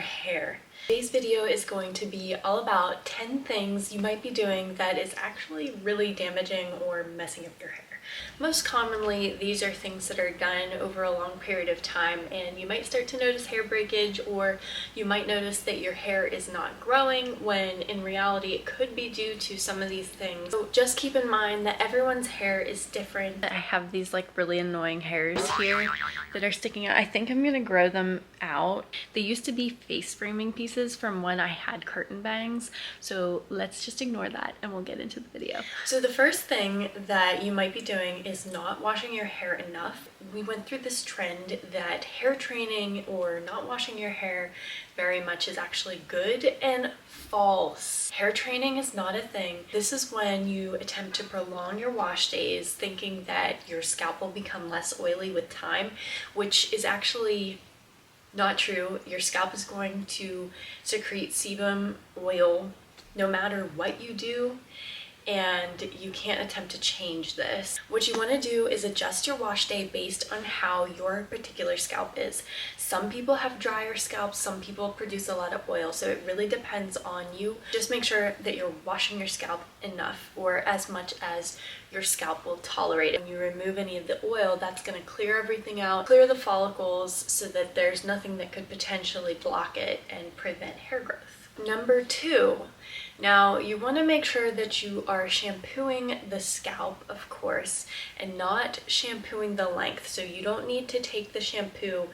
hair. Today's video is going to be all about 10 things you might be doing that is actually really damaging or messing up your hair. Most commonly, these are things that are done over a long period of time, and you might start to notice hair breakage, or you might notice that your hair is not growing when in reality it could be due to some of these things. So just keep in mind that everyone's hair is different. I have these like really annoying hairs here that are sticking out. I think I'm gonna grow them out. They used to be face framing pieces from when I had curtain bangs, so let's just ignore that and we'll get into the video. So the first thing that you might be doing is not washing your hair enough. We went through this trend that hair training or not washing your hair very much is actually good, and false. Hair training is not a thing. This is when you attempt to prolong your wash days thinking that your scalp will become less oily with time, which is actually not true. Your scalp is going to secrete sebum oil no matter what you do, and you can't attempt to change this. What you want to do is adjust your wash day based on how your particular scalp is. Some people have drier scalps, some people produce a lot of oil, so it really depends on you. Just make sure that you're washing your scalp enough, or as much as your scalp will tolerate. When you remove any of the oil, that's going to clear everything out, clear the follicles so that there's nothing that could potentially block it and prevent hair growth. Number 2. Now, you want to make sure that you are shampooing the scalp, of course, and not shampooing the length. So you don't need to take the shampoo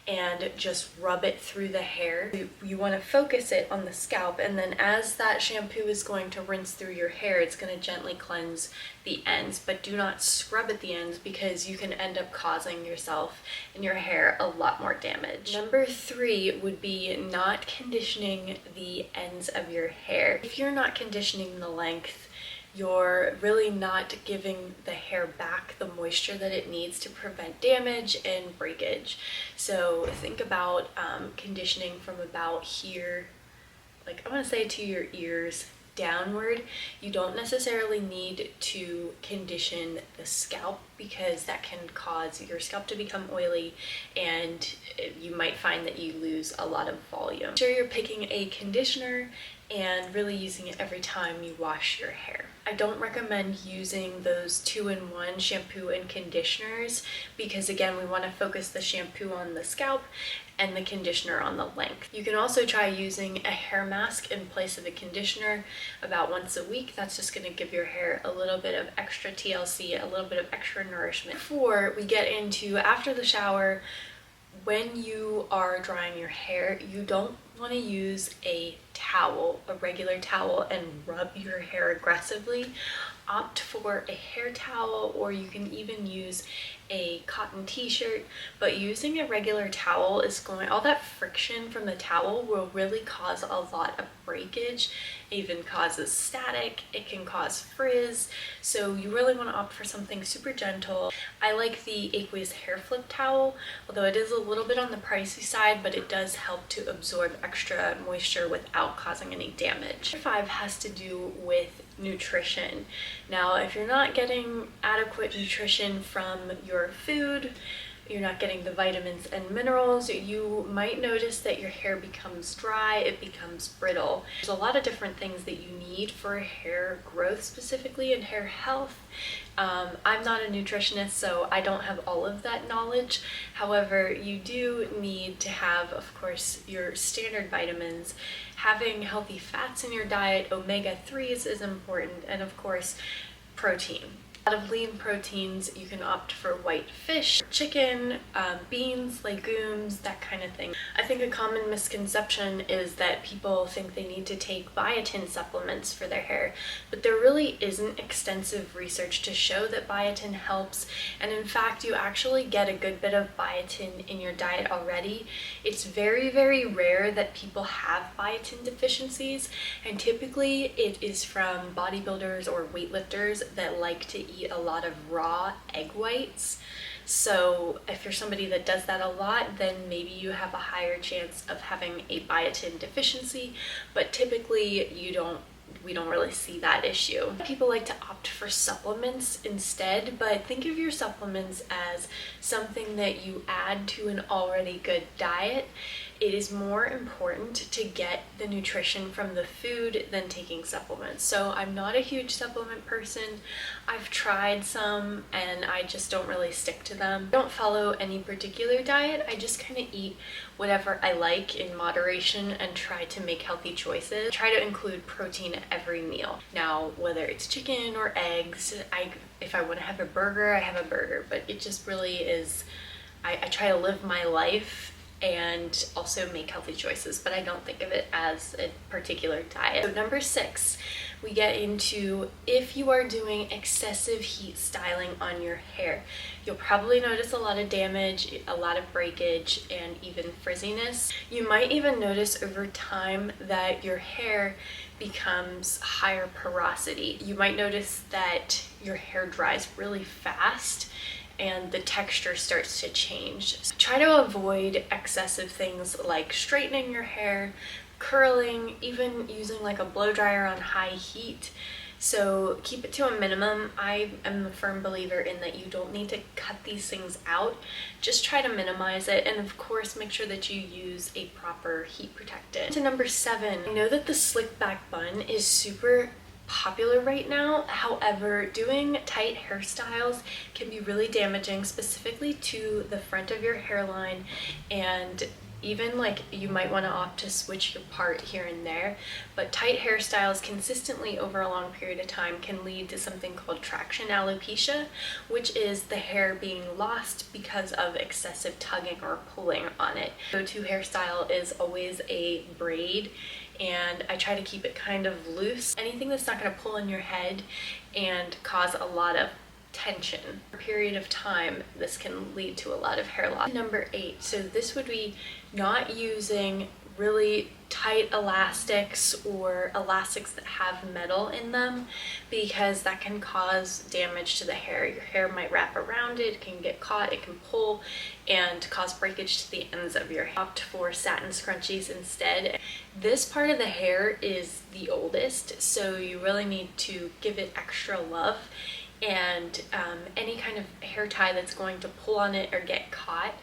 and just rub it through the hair. You want to focus it on the scalp, and then as that shampoo is going to rinse through your hair, it's going to gently cleanse the ends, but do not scrub at the ends because you can end up causing yourself and your hair a lot more damage. Number 3 would be not conditioning the ends of your hair. If you're not conditioning the length, you're really not giving the hair back the moisture that it needs to prevent damage and breakage. So think about conditioning from about here, like I want to say to your ears downward. You don't necessarily need to condition the scalp because that can cause your scalp to become oily and you might find that you lose a lot of volume. Make sure you're picking a conditioner and really using it every time you wash your hair. I don't recommend using those 2-in-1 shampoo and conditioners because again, we want to focus the shampoo on the scalp and the conditioner on the length. You can also try using a hair mask in place of a conditioner about once a week. That's just going to give your hair a little bit of extra TLC, a little bit of extra nourishment. Before we get into after the shower, when you are drying your hair, you don't want to use a towel, a regular towel, and rub your hair aggressively. Opt for a hair towel, or you can even use a cotton t-shirt, but using a regular towel is all that friction from the towel will really cause a lot of breakage. It even causes static, it can cause frizz, so you really want to opt for something super gentle. I like the Aqueous hair flip towel, although it is a little bit on the pricey side, but it does help to absorb extra moisture without causing any damage. Number 5 has to do with nutrition. Now, if you're not getting adequate nutrition from your food, you're not getting the vitamins and minerals, you might notice that your hair becomes dry, it becomes brittle. There's a lot of different things that you need for hair growth specifically and hair health. I'm not a nutritionist, so I don't have all of that knowledge. However, you do need to have, of course, your standard vitamins. Having healthy fats in your diet, omega-3s is important, and of course, protein. A lot of lean proteins, you can opt for white fish, chicken, beans, legumes, that kind of thing. I think a common misconception is that people think they need to take biotin supplements for their hair, but there really isn't extensive research to show that biotin helps, and in fact you actually get a good bit of biotin in your diet already. It's very, very rare that people have biotin deficiencies, and typically it is from bodybuilders or weightlifters that like to eat a lot of raw egg whites. So if you're somebody that does that a lot, then maybe you have a higher chance of having a biotin deficiency, but typically you don't we don't really see that issue. People like to opt for supplements instead, but think of your supplements as something that you add to an already good diet. It is more important to get the nutrition from the food than taking supplements. So I'm not a huge supplement person. I've tried some and I just don't really stick to them. I don't follow any particular diet. I just kind of eat whatever I like in moderation and try to make healthy choices. I try to include protein at every meal. Now, whether it's chicken or eggs, if I want to have a burger, I have a burger, but it just really is, I try to live my life and also make healthy choices, but I don't think of it as a particular diet. So number 6, we get into if you are doing excessive heat styling on your hair. You'll probably notice a lot of damage, a lot of breakage, and even frizziness. You might even notice over time that your hair becomes higher porosity. You might notice that your hair dries really fast and the texture starts to change. So try to avoid excessive things like straightening your hair, curling, even using like a blow dryer on high heat. So keep it to a minimum. I am a firm believer in that you don't need to cut these things out. Just try to minimize it, and of course make sure that you use a proper heat protectant. To number 7, I know that the slick back bun is super popular right now. However, doing tight hairstyles can be really damaging, specifically to the front of your hairline, and even like you might want to opt to switch your part here and there, but tight hairstyles consistently over a long period of time can lead to something called traction alopecia, which is the hair being lost because of excessive tugging or pulling on it. Go-to hairstyle is always a braid, and I try to keep it kind of loose. Anything that's not going to pull in your head and cause a lot of tension for a period of time, this can lead to a lot of hair loss. Number 8, so this would be not using really tight elastics or elastics that have metal in them, because that can cause damage to the hair. Your hair might wrap around it, it can get caught, it can pull and cause breakage to the ends of your hair. Opt for satin scrunchies instead. This part of the hair is the oldest, so you really need to give it extra love, and any kind of hair tie that's going to pull on it or get caught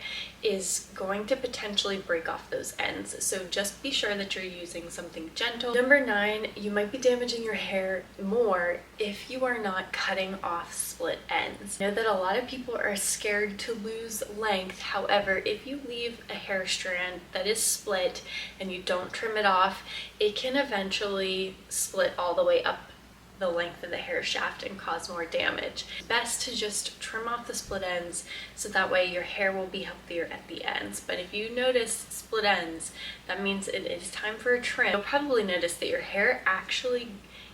is going to potentially break off those ends. So just be sure that you're using something gentle. Number 9, you might be damaging your hair more if you are not cutting off split ends. I know that a lot of people are scared to lose length. However, if you leave a hair strand that is split and you don't trim it off, it can eventually split all the way up the length of the hair shaft and cause more damage. It's best to just trim off the split ends so that way your hair will be healthier at the ends. But if you notice split ends, that means it is time for a trim. You'll probably notice that your hair actually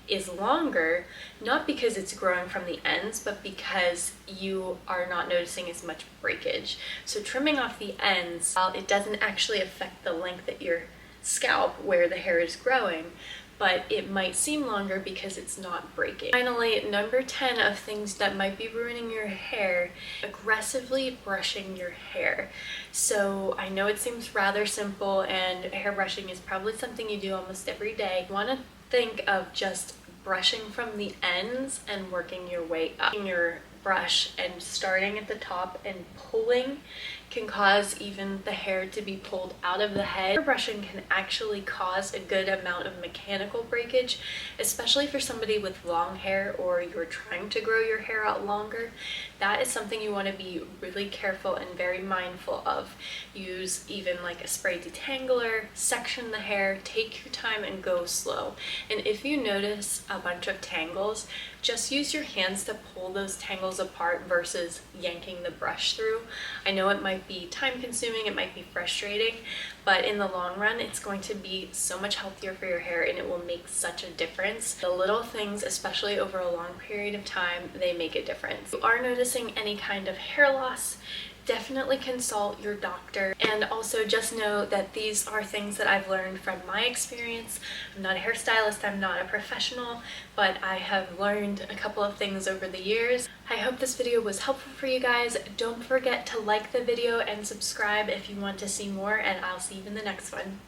is longer, not because it's growing from the ends, but because you are not noticing as much breakage. So trimming off the ends, while it doesn't actually affect the length at your scalp where the hair is growing, but it might seem longer because it's not breaking. Finally, number 10 of things that might be ruining your hair, aggressively brushing your hair. So I know it seems rather simple, and hair brushing is probably something you do almost every day. You want to think of just brushing from the ends and working your way up. Your brush and starting at the top and pulling can cause even the hair to be pulled out of the head. Hair brushing can actually cause a good amount of mechanical breakage, especially for somebody with long hair or you're trying to grow your hair out longer. That is something you want to be really careful and very mindful of. Use even like a spray detangler, section the hair, take your time and go slow. And if you notice a bunch of tangles, just use your hands to pull those tangles apart versus yanking the brush through. I know it might be time consuming, it might be frustrating, but in the long run it's going to be so much healthier for your hair and it will make such a difference. The little things, especially over a long period of time, they make a difference. If you are noticing any kind of hair loss, definitely consult your doctor. And also just know that these are things that I've learned from my experience. I'm not a hairstylist, I'm not a professional, but I have learned a couple of things over the years. I hope this video was helpful for you guys. Don't forget to like the video and subscribe if you want to see more, and I'll see you in the next one.